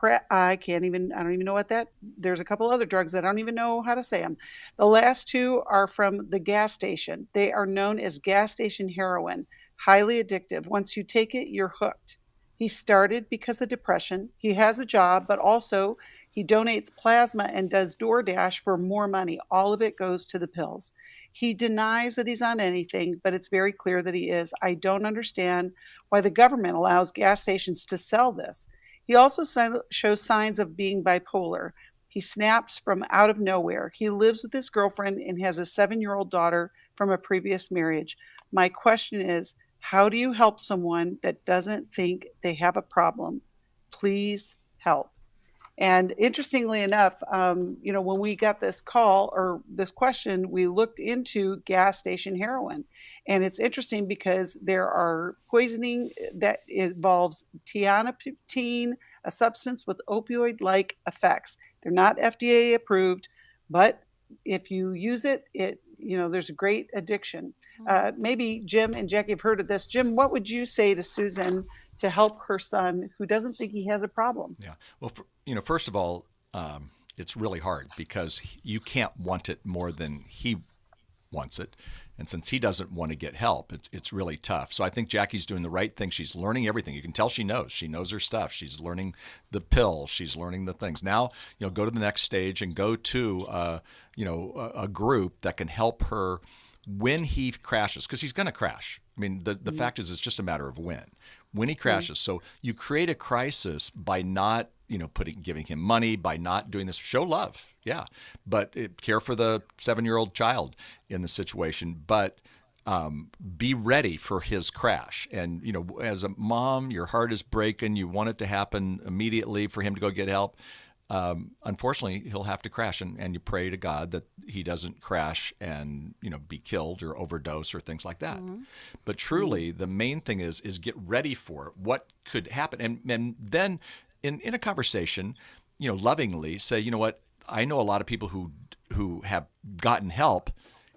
Speaker 2: I don't even know what there's a couple other drugs that I don't even know how to say them. The last two are from the gas station. They are known as gas station heroin, highly addictive. Once you take it, you're hooked. He started because of depression. He has a job, but also he donates plasma and does DoorDash for more money. All of it goes to the pills. He denies that he's on anything, but it's very clear that he is. I don't understand why the government allows gas stations to sell this. He also shows signs of being bipolar. He snaps from out of nowhere. He lives with his girlfriend and has a 7-year-old daughter from a previous marriage. My question is, how do you help someone that doesn't think they have a problem? Please help. And interestingly enough, when we got this call or this question, we looked into gas station heroin. And it's interesting because there are poisoning that involves tianoptine, a substance with opioid-like effects. They're not FDA approved, but if you use it, there's a great addiction. Maybe Jim and Jacqui have heard of this. Jim, what would you say to Susan to help her son who doesn't think he has a problem?
Speaker 3: Yeah. Well, first of all, it's really hard because you can't want it more than he wants it. And since he doesn't want to get help, it's really tough. So I think Jacqui's doing the right thing. She's learning everything. You can tell she knows. She knows her stuff. She's learning the pill. She's learning the things. Now, go to the next stage and go to, a group that can help her when he crashes, because he's going to crash. I mean, the fact is, it's just a matter of when he crashes. So you create a crisis by not, giving him money, by not doing this. Show love, yeah, but care for the 7-year-old child in the situation. But be ready for his crash. And as a mom, your heart is breaking. You want it to happen immediately for him to go get help. Unfortunately, he'll have to crash, and you pray to God that he doesn't crash and be killed or overdose or things like that. But truly, the main thing is get ready for what could happen, and then in a conversation, lovingly say, you know what, I know a lot of people who have gotten help.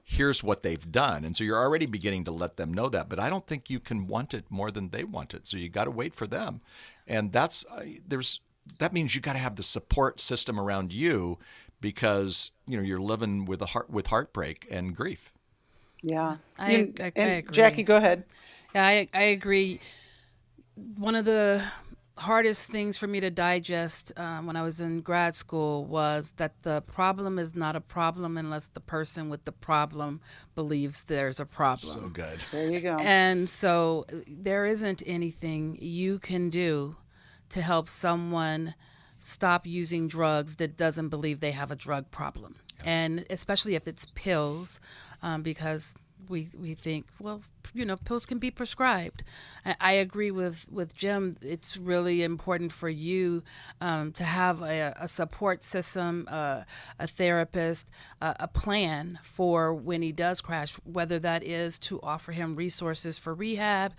Speaker 3: Here's what they've done, and so you're already beginning to let them know that. But I don't think you can want it more than they want it, so you got to wait for them, and that means you got to have the support system around you, because you're living with heartbreak and grief.
Speaker 2: Yeah,
Speaker 7: I agree.
Speaker 2: Jacqui, go ahead.
Speaker 7: Yeah, I agree. One of the hardest things for me to digest when I was in grad school was that the problem is not a problem unless the person with the problem believes there's a problem.
Speaker 3: So good.
Speaker 2: There you go.
Speaker 7: And so there isn't anything you can do to help someone stop using drugs that doesn't believe they have a drug problem. Yeah. And especially if it's pills, because we think, well, pills can be prescribed. I agree with Jim. It's really important for you to have a support system, a therapist, a plan for when he does crash, whether that is to offer him resources for rehab,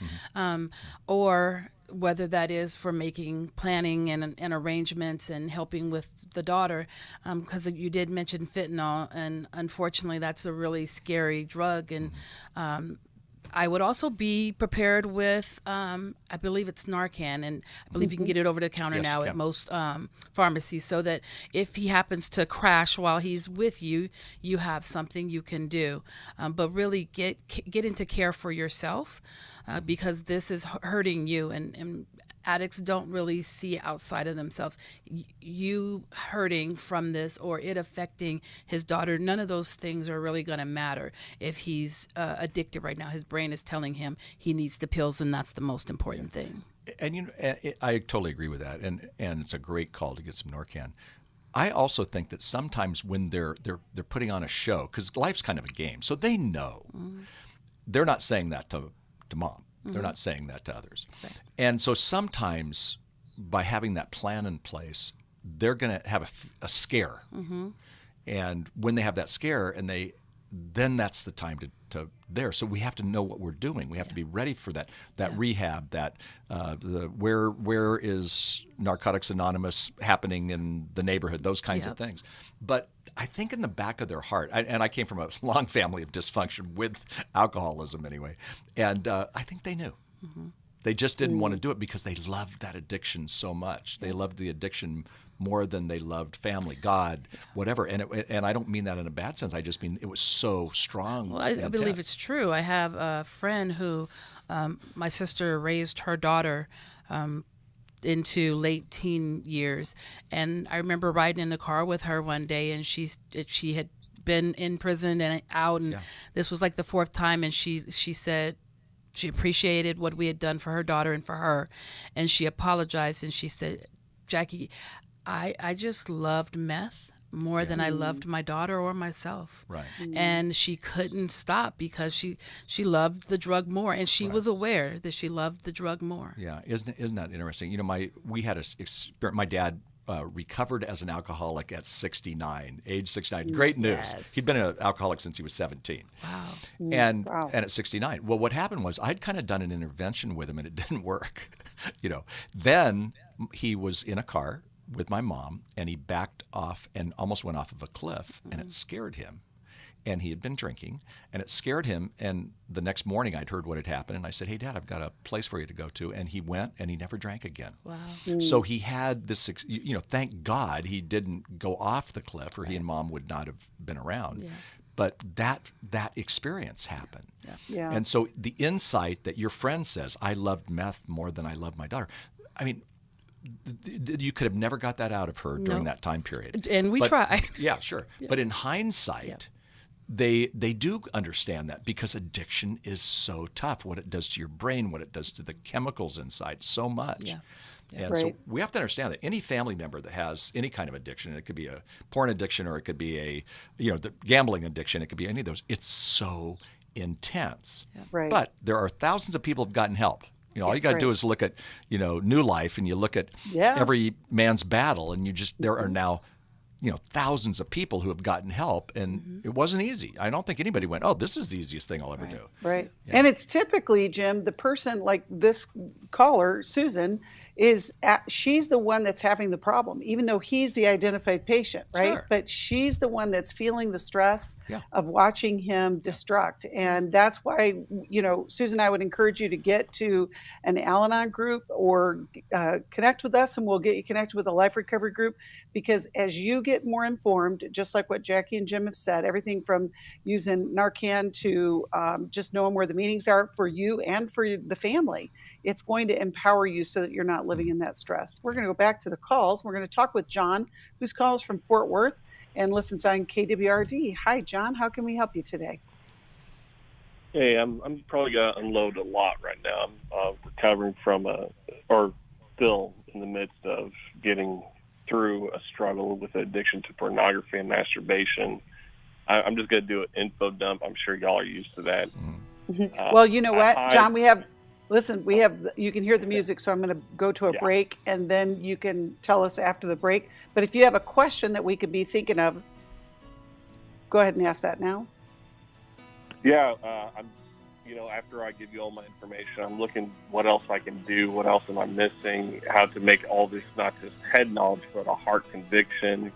Speaker 7: or whether that is for making planning and arrangements and helping with the daughter, because you did mention fentanyl, and unfortunately that's a really scary drug. And I would also be prepared with, I believe it's Narcan, and I believe you can get it over the counter now at most pharmacies, so that if he happens to crash while he's with you, you have something you can do. But really get into care for yourself, because this is hurting you, and addicts don't really see outside of themselves. You hurting from this or it affecting his daughter, none of those things are really going to matter if he's addicted right now. His brain is telling him he needs the pills, and that's the most important thing.
Speaker 3: And I totally agree with that, and it's a great call to get some Narcan. I also think that sometimes when they're putting on a show, because life's kind of a game, so they know. They're not saying that to mom. They're not saying that to others. Right. And so sometimes by having that plan in place, they're going to have a scare. And when they have that scare, and then that's the time to there. So we have to know what we're doing. We have to be ready for that rehab, that where is Narcotics Anonymous happening in the neighborhood, those kinds of things. But I think in the back of their heart, and I came from a long family of dysfunction with alcoholism anyway, and I think they knew. They just didn't want to do it because they loved that addiction so much. They loved the addiction more than they loved family, God, whatever. And I don't mean that in a bad sense. I just mean it was so strong.
Speaker 7: Well, I believe it's true. I have a friend who, my sister raised her daughter into late teen years, and I remember riding in the car with her one day, and she had been in prison and out, and this was like the fourth time, and she said she appreciated what we had done for her daughter and for her, and she apologized, and she said, Jacqui, I just loved meth more than I loved my daughter or myself. Right. And she couldn't stop because she loved the drug more, and she was aware that she loved the drug more.
Speaker 3: Yeah, isn't that interesting? We had my dad recovered as an alcoholic at 69, age 69. Great news.
Speaker 7: Yes.
Speaker 3: He'd been an alcoholic since he was 17.
Speaker 7: Wow.
Speaker 3: And at 69. Well, what happened was I'd kind of done an intervention with him and it didn't work. Then he was in a car with my mom and he backed off and almost went off of a cliff and it scared him. And he had been drinking, and it scared him. And the next morning, I'd heard what had happened, and I said, "Hey, Dad, I've got a place for you to go to." And he went, and he never drank again.
Speaker 7: Wow.
Speaker 3: So he had this, thank God he didn't go off the cliff, or he and Mom would not have been around. Yeah. But that experience happened.
Speaker 2: Yeah.
Speaker 3: And so the insight that your friend says, "I loved meth more than I loved my daughter." I mean, you could have never got that out of her during that time period.
Speaker 7: And we try.
Speaker 3: Yeah, sure. Yeah. But in hindsight, they do understand that because addiction is so tough, what it does to your brain, what it does to the chemicals inside, so much. Yeah. And so we have to understand that any family member that has any kind of addiction, it could be a porn addiction or it could be the gambling addiction, it could be any of those, it's so intense.
Speaker 2: Yeah. Right.
Speaker 3: But there are thousands of people who've gotten help. All you got to do is look at, New Life, and you look at every man's battle, and there are now thousands of people who have gotten help, and it wasn't easy. I don't think anybody went, "Oh, this is the easiest thing I'll ever do."
Speaker 2: Right. Yeah. And it's typically, Jim, the person like this caller, Susan, she's the one that's having the problem, even though he's the identified patient, right?
Speaker 3: Sure.
Speaker 2: But she's the one that's feeling the stress of watching him destruct. And that's why, Susan, I would encourage you to get to an Al-Anon group or connect with us, and we'll get you connected with a life recovery group, because as you get more informed, just like what Jacqui and Jim have said, everything from using Narcan to just knowing where the meetings are for you and for the family, it's going to empower you so that you're not living in that stress. We're going to go back to the calls. We're going to talk with John, whose calls from Fort Worth and listens on KWRD. Hi, John. How can we help you today?
Speaker 17: Hey, I'm probably going to unload a lot right now. I'm recovering from still in the midst of getting through a struggle with addiction to pornography and masturbation. I'm just going to do an info dump. I'm sure y'all are used to that.
Speaker 2: Well, you know what, John, you can hear the music, so I'm going to go to a break, and then you can tell us after the break. But if you have a question that we could be thinking of, go ahead and ask that now.
Speaker 17: Yeah, after I give you all my information, I'm looking what else I can do, what else am I missing, how to make all this not just head knowledge, but a heart conviction,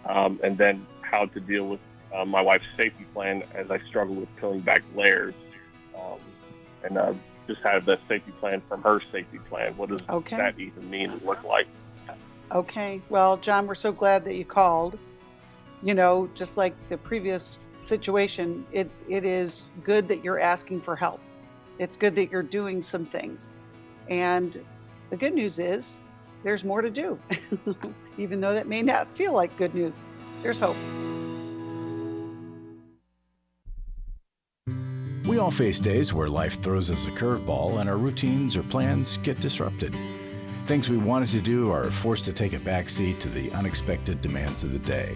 Speaker 17: and then how to deal with my wife's safety plan as I struggle with peeling back layers, and just have the safety plan from her safety plan. What does that even mean and look like?
Speaker 2: Okay. Well, John, we're so glad that you called. Just like the previous situation, it is good that you're asking for help. It's good that you're doing some things. And the good news is there's more to do. Even though that may not feel like good news, there's hope.
Speaker 1: We all face days where life throws us a curveball and our routines or plans get disrupted. Things we wanted to do are forced to take a backseat to the unexpected demands of the day.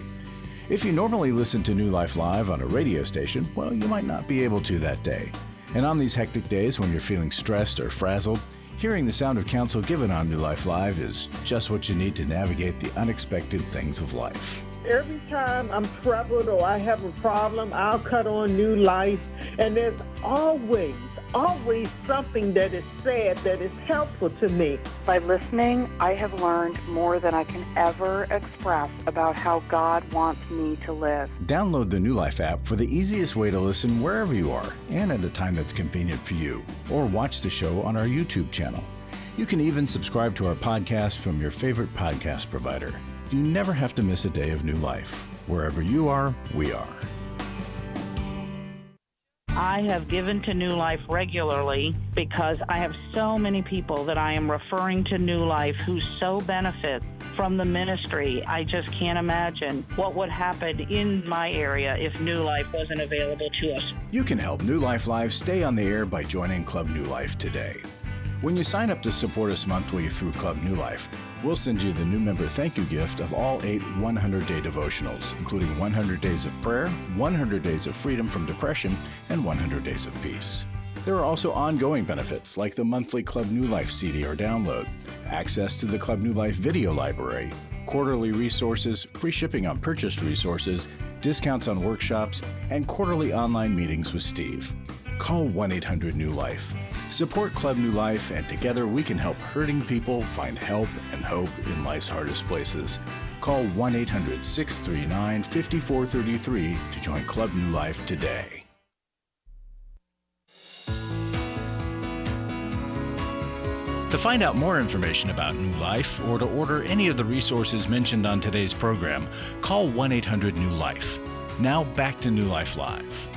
Speaker 1: If you normally listen to New Life Live on a radio station, well, you might not be able to that day. And on these hectic days when you're feeling stressed or frazzled, hearing the sound of counsel given on New Life Live is just what you need to navigate the unexpected things of life.
Speaker 18: Every time I'm troubled or I have a problem, I'll cut on New Life, and there's always something that is said that is helpful to me.
Speaker 11: By listening, I have learned more than I can ever express about how God wants me to live.
Speaker 1: Download the New Life app for the easiest way to listen wherever you are and at a time that's convenient for you, or watch the show on our YouTube channel. You can even subscribe to our podcast from your favorite podcast provider. You never have to miss a day of New Life. Wherever you are, we are.
Speaker 19: I have given to New Life regularly because I have so many people that I am referring to New Life who so benefit from the ministry. I just can't imagine what would happen in my area if New Life wasn't available to us.
Speaker 1: You can help New Life Live stay on the air by joining Club New Life today. When you sign up to support us monthly through Club New Life, we'll send you the new member thank you gift of all 8 100-day devotionals, including 100 Days of Prayer, 100 Days of Freedom from Depression, and 100 Days of Peace. There are also ongoing benefits like the monthly Club New Life CD or download, access to the Club New Life video library, quarterly resources, free shipping on purchased resources, discounts on workshops, and quarterly online meetings with Steve. Call 1-800-NEW-LIFE. Support Club New Life, and together we can help hurting people find help and hope in life's hardest places. Call 1-800-639-5433 to join Club New Life today. To find out more information about New Life or to order any of the resources mentioned on today's program, call 1-800-NEW-LIFE. Now back to New Life Live.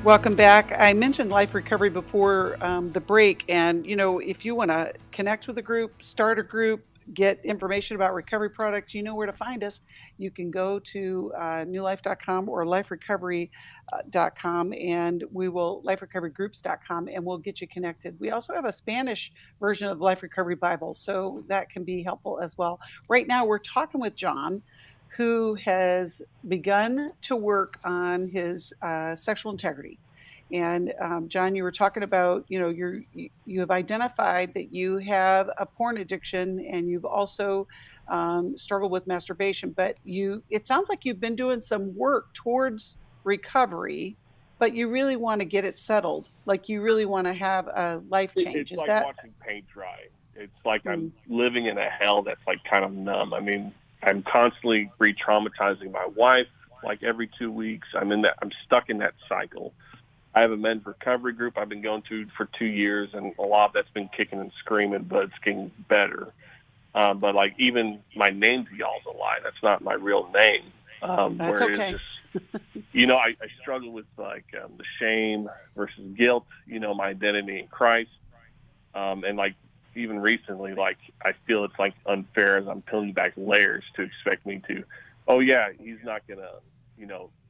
Speaker 2: Welcome back. I mentioned Life Recovery before the break, and if you want to connect with a group, start a group, get information about recovery products, you know where to find us. You can go to newlife.com or liferecovery.com, and liferecoverygroups.com, and we'll get you connected. We also have a Spanish version of Life Recovery Bible, so that can be helpful as well. Right now, we're talking with John, who has begun to work on his sexual integrity. And John, you were talking about, you have identified that you have a porn addiction, and you've also struggled with masturbation. But it sounds like you've been doing some work towards recovery, but you really want to get it settled. Like you really want to have a life change.
Speaker 17: It's like watching paint dry. It's like I'm living in a hell that's like kind of numb. I mean, I'm constantly re-traumatizing my wife. Like every 2 weeks, I'm stuck in that cycle. I have a men's recovery group I've been going to for 2 years, and a lot of that's been kicking and screaming, but it's getting better. But like even my name to y'all is a lie. That's not my real name.
Speaker 2: That's okay.
Speaker 17: I struggle with like the shame versus guilt, my identity in Christ. And like even recently, like I feel it's like unfair as I'm peeling back layers to expect me to, oh yeah, he's not going to,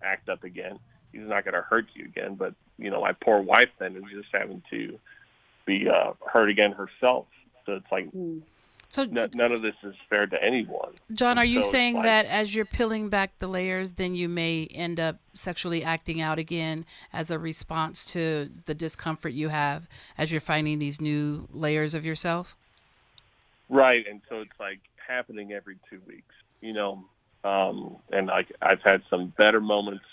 Speaker 17: act up again. He's not going to hurt you again. But, my poor wife then is just having to be hurt again herself. So it's like none of this is fair to anyone.
Speaker 7: John, are you saying that as you're peeling back the layers, then you may end up sexually acting out again as a response to the discomfort you have as you're finding these new layers of yourself?
Speaker 17: Right. And so it's like happening every 2 weeks, and like I've had some better moments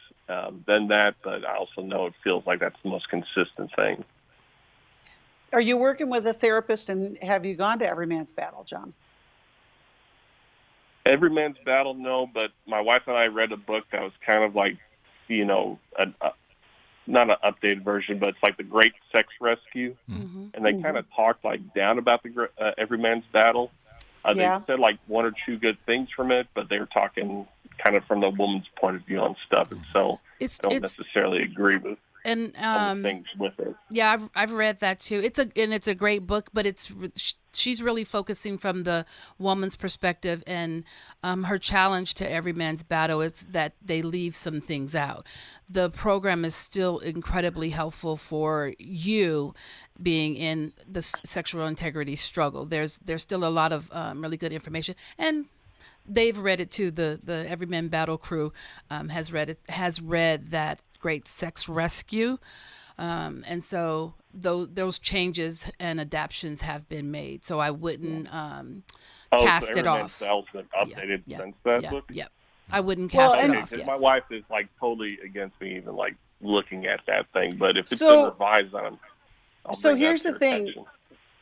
Speaker 17: than that, but I also know it feels like that's the most consistent thing.
Speaker 2: Are you working with a therapist, and have you gone to Every Man's Battle, John?
Speaker 17: Every Man's Battle, no, but my wife and I read a book that was kind of like, not an updated version, but it's like the Great Sex Rescue. Mm-hmm. And they kind of talked like down about the Every Man's Battle. They said like one or two good things from it, but they were talking kind of from the woman's point of view on stuff, and so I don't necessarily agree with things with it.
Speaker 7: Yeah, I've read that too. It's a great book, but she's really focusing from the woman's perspective, and her challenge to Every Man's Battle is that they leave some things out. The program is still incredibly helpful for you being in the sexual integrity struggle. There's still a lot of really good information, and they've read it too. The Every Man Battle crew has read that Great Sex Rescue, and so those changes and adaptations have been made. So I wouldn't cast it off.
Speaker 17: Been updated since that book.
Speaker 7: Yep. I wouldn't cast it off.
Speaker 17: Yes. My wife is like totally against me even like looking at that thing, but if it's been revised on,
Speaker 2: so here's the thing. Attention.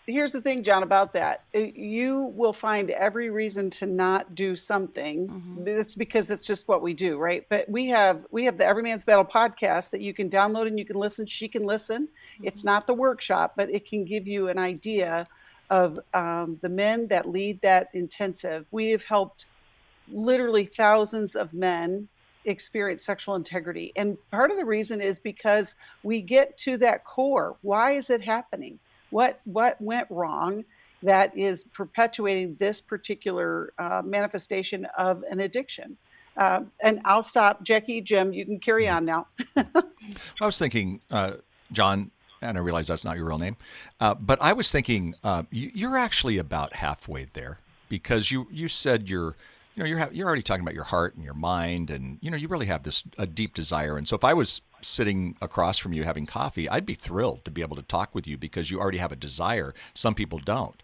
Speaker 2: Here's the thing, John, about that. You will find every reason to not do something. Mm-hmm. It's because it's just what we do, right? But we have the Every Man's Battle podcast that you can download and you can listen. She can listen. Mm-hmm. It's not the workshop, but it can give you an idea of the men that lead that intensive. We have helped literally thousands of men experience sexual integrity. And part of the reason is because we get to that core. Why is it happening? What went wrong that is perpetuating this particular manifestation of an addiction? And I'll stop. Jacqui, Jim, you can carry on now.
Speaker 3: I was thinking, John, and I realize that's not your real name, but I was thinking you're actually about halfway there, because you said you're you're already talking about your heart and your mind, and you really have a deep desire. And so if I was sitting across from you having coffee, I'd be thrilled to be able to talk with you because you already have a desire. Some people don't.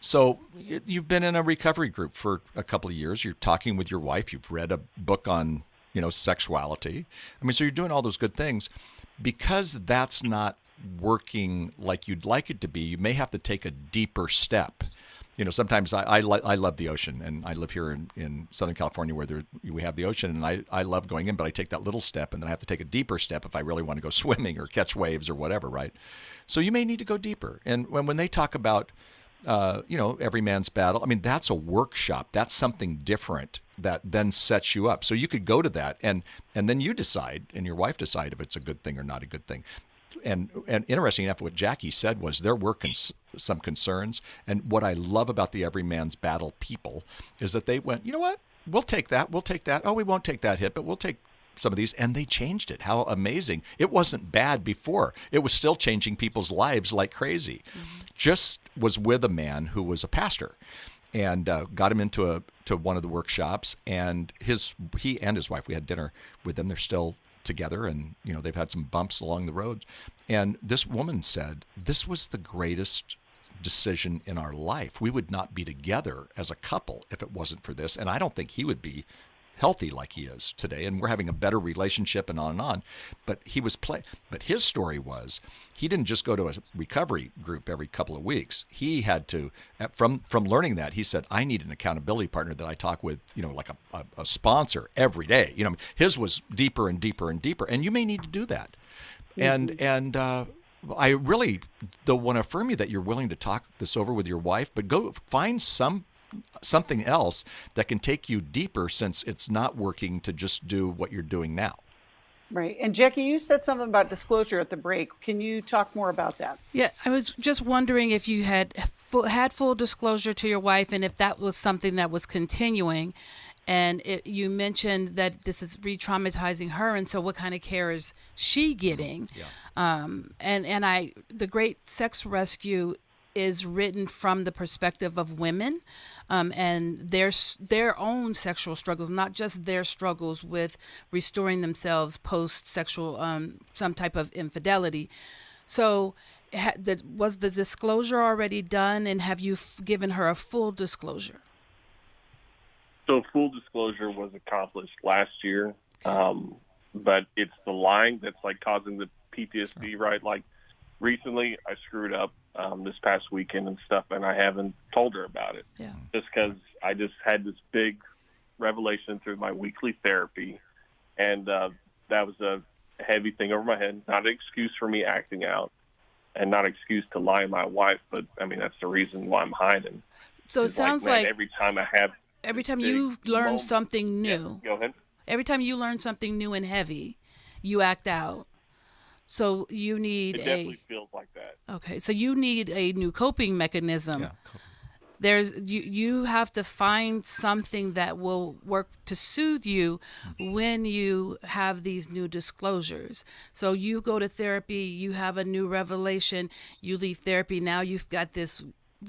Speaker 3: So you've been in a recovery group for a couple of years. You're talking with your wife. You've read a book on, sexuality. I mean, so you're doing all those good things. Because that's not working like you'd like it to be, you may have to take a deeper step. Sometimes I love the ocean, and I live here in Southern California where we have the ocean, and I love going in, but I take that little step, and then I have to take a deeper step if I really want to go swimming or catch waves or whatever, right? So you may need to go deeper. And when they talk about every man's battle, I mean, that's a workshop. That's something different that then sets you up. So you could go to that, and then you decide, and your wife decide if it's a good thing or not a good thing. And interesting enough, what Jacqui said was there were some concerns. And what I love about the Every Man's Battle people is that they went, you know what? We'll take that. We'll take that. Oh, we won't take that hit, but we'll take some of these. And they changed it. How amazing. It wasn't bad before. It was still changing people's lives like crazy. Mm-hmm. Just was with a man who was a pastor, and got him into one of the workshops. And he and his wife, we had dinner with them. They're still together, and they've had some bumps along the road. And this woman said, this was the greatest decision in our life. We would not be together as a couple if it wasn't for this. And I don't think he would be healthy like he is today. And we're having a better relationship and on and on. But but his story was he didn't just go to a recovery group every couple of weeks. He had to, from learning that, he said, I need an accountability partner that I talk with, like a sponsor every day. His was deeper and deeper and deeper. And you may need to do that. Mm-hmm. And I really want to affirm you that you're willing to talk this over with your wife, but go find something else that can take you deeper, since it's not working to just do what you're doing now.
Speaker 2: Right. And Jacqui, you said something about disclosure at the break. Can you talk more about that?
Speaker 7: Yeah, I was just wondering if you had full disclosure to your wife, and if that was something that was continuing. And you mentioned that this is re-traumatizing her, and so what kind of care is she getting? Yeah. And the Great Sex Rescue is written from the perspective of women, and their own sexual struggles, not just their struggles with restoring themselves post-sexual, some type of infidelity. So was the disclosure already done, and have you given her a full disclosure?
Speaker 17: So full disclosure was accomplished last year, but it's the lying that's like causing the PTSD, right? Like recently I screwed up this past weekend and stuff, and I haven't told her about it. Yeah. Just because I just had this big revelation through my weekly therapy, and that was a heavy thing over my head. Not an excuse for me acting out, and not an excuse to lie to my wife, but I mean, that's the reason why I'm hiding.
Speaker 7: So it sounds like
Speaker 17: every time
Speaker 7: you learn something new,
Speaker 17: go ahead.
Speaker 7: Every time you learn something new and heavy, you act out. So you need
Speaker 17: it definitely feels like that.
Speaker 7: Okay, so you need a new coping mechanism. Yeah. You have to find something that will work to soothe you when you have these new disclosures. So you go to therapy, you have a new revelation, you leave therapy, now you've got this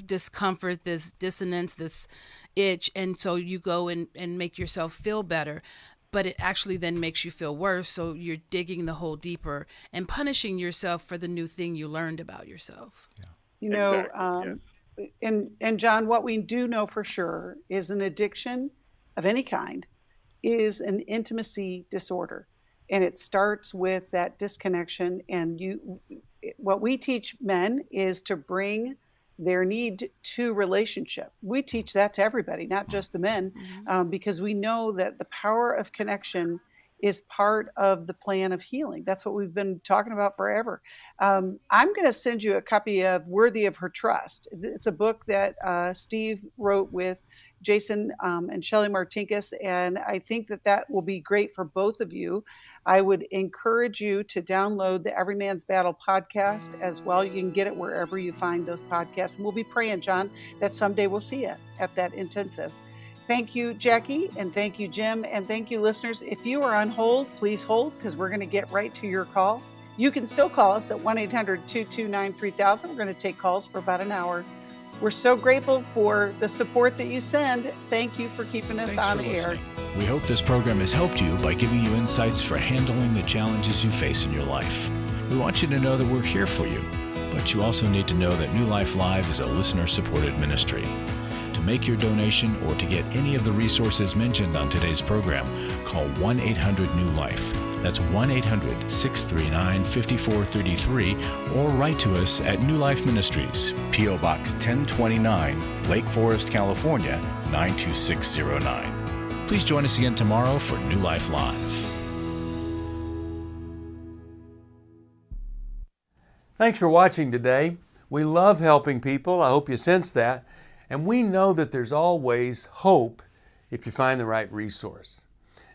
Speaker 7: discomfort, this dissonance, this itch, and so you go and make yourself feel better, but it actually then makes you feel worse, so you're digging the hole deeper and punishing yourself for the new thing you learned about yourself.
Speaker 2: Yeah. And John, what we do know for sure is an addiction of any kind is an intimacy disorder, and it starts with that disconnection. And what we teach men is to bring their need to relationship. We teach that to everybody, not just the men, because we know that the power of connection is part of the plan of healing. That's what we've been talking about forever. I'm going to send you a copy of Worthy of Her Trust. It's a book that Steve wrote with Jason and Shelley Martinkus, and I think that will be great for both of you. I would encourage you to download the Every Man's Battle podcast as well. You can get it wherever you find those podcasts. And we'll be praying, John, that someday we'll see you at that intensive. Thank you, Jacqui, and thank you, Jim, and thank you, listeners. If you are on hold, please hold, because we're going to get right to your call. You can still call us at 1-800-229-3000. We're going to take calls for about an hour. We're so grateful for the support that you send. Thank you for keeping us
Speaker 1: Thanks
Speaker 2: on
Speaker 1: for
Speaker 2: air.
Speaker 1: listening. We hope this program has helped you by giving you insights for handling the challenges you face in your life. We want you to know that we're here for you, but you also need to know that New Life Live is a listener-supported ministry. To make your donation or to get any of the resources mentioned on today's program, call 1-800-NEW-LIFE. That's 1-800-639-5433, or write to us at New Life Ministries, P.O. Box 1029, Lake Forest, California, 92609. Please join us again tomorrow for New Life Live.
Speaker 5: Thanks for watching today. We love helping people. I hope you sense that. And we know that there's always hope if you find the right resource.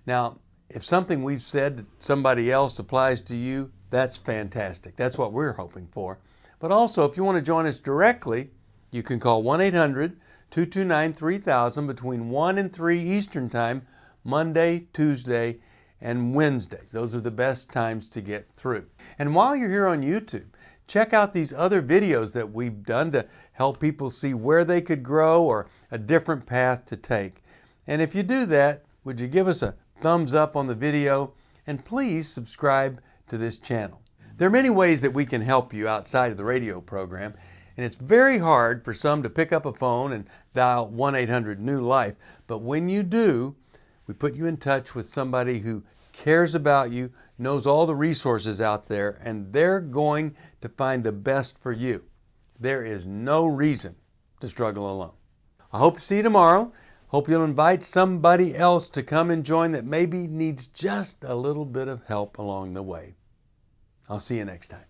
Speaker 5: Now, if something we've said to somebody else applies to you, that's fantastic. That's what we're hoping for. But also, if you want to join us directly, you can call 1-800-229-3000 between 1 and 3 Eastern Time, Monday, Tuesday, and Wednesday. Those are the best times to get through. And while you're here on YouTube, check out these other videos that we've done to help people see where they could grow or a different path to take. And if you do that, would you give us a thumbs up on the video, and please subscribe to this channel. There are many ways that we can help you outside of the radio program, and it's very hard for some to pick up a phone and dial 1-800-NEW-LIFE. But when you do, we put you in touch with somebody who cares about you, knows all the resources out there, and they're going to find the best for you. There is no reason to struggle alone. I hope to see you tomorrow. Hope you'll invite somebody else to come and join that maybe needs just a little bit of help along the way. I'll see you next time.